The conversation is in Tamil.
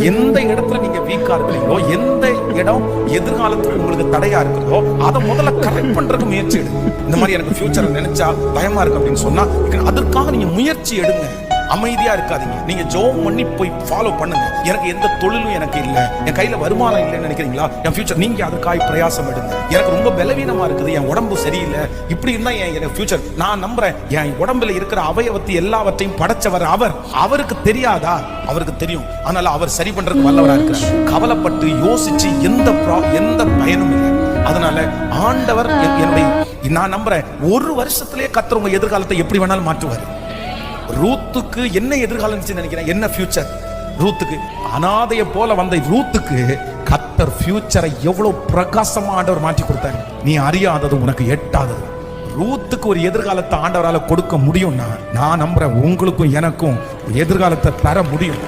எந்த இடத்துல நீங்க வீக்கா இருக்கிறீங்களோ, எந்த இடம் எதிர்காலத்துக்கு உங்களுக்கு தடையா இருக்கிறதோ, அதை முதல்ல கரெக்ட் பண்றதுக்கு முயற்சி எடுங்க. இந்த மாதிரி எனக்கு ஃபியூச்சர் நினைச்சா பயமா இருக்கு அப்படின்னு சொன்னா அதற்காக நீங்க முயற்சி எடுங்க. அமைதியா இருக்காதீங்க. நீங்க ஜோம் பண்ணி போய் ஃபாலோ பண்ணுங்க. எனக்கு எந்த தொழிலும் எனக்கு இல்ல, என் கையில வருமானம் இல்லைன்னு நினைக்கிறீங்களா, என் ஃபியூச்சர் நீங்க அதற்காக பிரயாசம் எடுங்க. எனக்கு ரொம்ப பலவீனமா இருக்குது, என் உடம்பு சரியில்லை, இப்படி இருந்தா என் ஃபியூச்சர். நான் நம்புறேன் என் உடம்புல இருக்கிற அவயவத்தை எல்லாவற்றையும் படைச்சவர் அவர். அவருக்கு தெரியாதா? அவருக்கு தெரியும். அதனால அவர் சரி பண்றதுக்கு வல்லவரா இருக்கிறார். கவலைப்பட்டு யோசிச்சு எந்த பயனும் இல்லை. அதனால ஆண்டவர் என்னுடைய, நான் நம்புறேன் ஒரு வருஷத்திலேயே கர்த்தர் உங்க எதிர்காலத்தை எப்படி வேணாலும் மாற்றுவார். ரூத்துக்கு என்ன எதிர்காலம் நினைக்கிறேன், என்ன ஃபியூச்சர்? ரூத்துக்கு அனாதைய போல வந்த ரூத்துக்கு கர்த்தர் ஃபியூச்சரை எவ்வளவு பிரகாசமா ஆண்டவர் மாற்றி கொடுத்தாங்க. நீ அறியாதது, உனக்கு எட்டாதது. ரூத்துக்கு ஒரு எதிர்காலத்தை ஆண்டவரால கொடுக்க முடியும்னா நான் நம்புறேன் உங்களுக்கும் எனக்கும் எதிர்காலத்தை தர முடியும்.